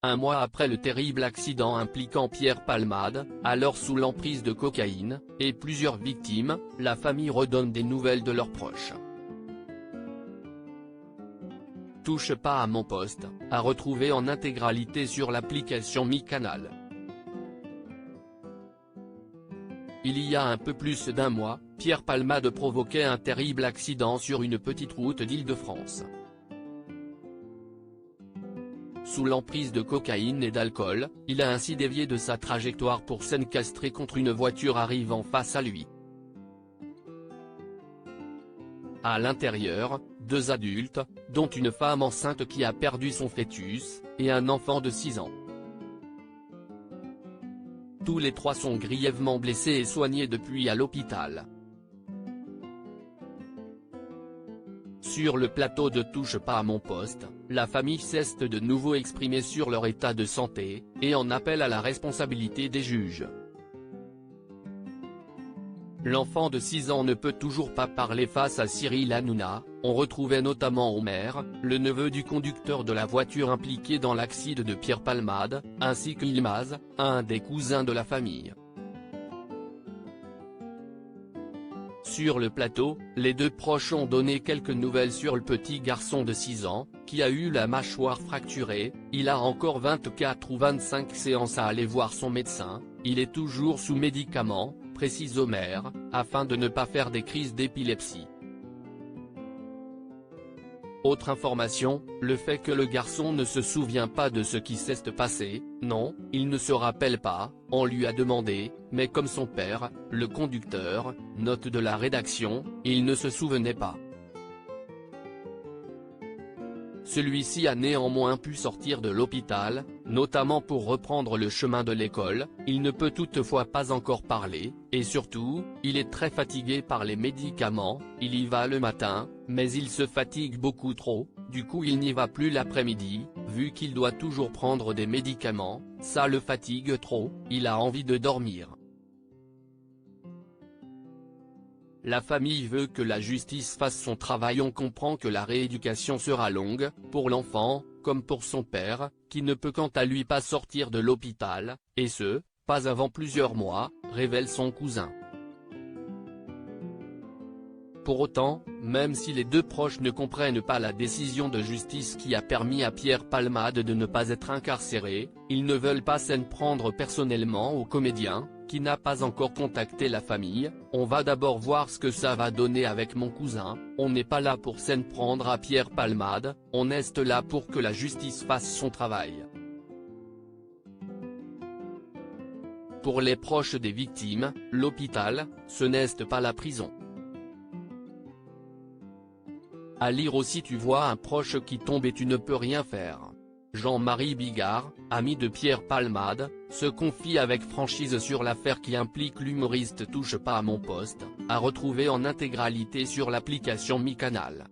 Un mois après le terrible accident impliquant Pierre Palmade, alors sous l'emprise de cocaïne, et plusieurs victimes, la famille redonne des nouvelles de leurs proches. Touche pas à mon poste, à retrouver en intégralité sur l'application MyCanal. Il y a un peu plus d'un mois, Pierre Palmade provoquait un terrible accident sur une petite route d'Île-de-France. Sous l'emprise de cocaïne et d'alcool, il a ainsi dévié de sa trajectoire pour s'encastrer contre une voiture arrivant face à lui. À l'intérieur, 2 adultes, dont une femme enceinte qui a perdu son fœtus, et un enfant de 6 ans. Tous les 3 sont grièvement blessés et soignés depuis à l'hôpital. Sur le plateau de Touche pas à mon poste, la famille s'est de nouveau exprimée sur leur état de santé, et en appelle à la responsabilité des juges. L'enfant de 6 ans ne peut toujours pas parler face à Cyril Hanouna. On retrouvait notamment Omer, le neveu du conducteur de la voiture impliqué dans l'accident de Pierre Palmade, ainsi que Yilmaz, un des cousins de la famille. Sur le plateau, les 2 proches ont donné quelques nouvelles sur le petit garçon de 6 ans, qui a eu la mâchoire fracturée. Il a encore 24 ou 25 séances à aller voir son médecin, il est toujours sous médicaments, précise Omer, afin de ne pas faire des crises d'épilepsie. Autre information, le fait que le garçon ne se souvient pas de ce qui s'est passé. Non, il ne se rappelle pas, on lui a demandé, mais comme son père, le conducteur, note de la rédaction, il ne se souvenait pas. Celui-ci a néanmoins pu sortir de l'hôpital, notamment pour reprendre le chemin de l'école. Il ne peut toutefois pas encore parler, et surtout, il est très fatigué par les médicaments. Il y va le matin, mais il se fatigue beaucoup trop, du coup il n'y va plus l'après-midi, vu qu'il doit toujours prendre des médicaments, ça le fatigue trop, il a envie de dormir. La famille veut que la justice fasse son travail. On comprend que la rééducation sera longue, pour l'enfant, comme pour son père, qui ne peut quant à lui pas sortir de l'hôpital, et ce, pas avant plusieurs mois, révèle son cousin. Pour autant, même si les 2 proches ne comprennent pas la décision de justice qui a permis à Pierre Palmade de ne pas être incarcéré, ils ne veulent pas s'en prendre personnellement au comédien, qui n'a pas encore contacté la famille. On va d'abord voir ce que ça va donner avec mon cousin, on n'est pas là pour s'en prendre à Pierre Palmade, on est là pour que la justice fasse son travail. Pour les proches des victimes, l'hôpital, ce n'est pas la prison. À lire aussi: tu vois un proche qui tombe et tu ne peux rien faire. Jean-Marie Bigard, ami de Pierre Palmade, se confie avec franchise sur l'affaire qui implique l'humoriste. Touche pas à mon poste, à retrouver en intégralité sur l'application MyCanal.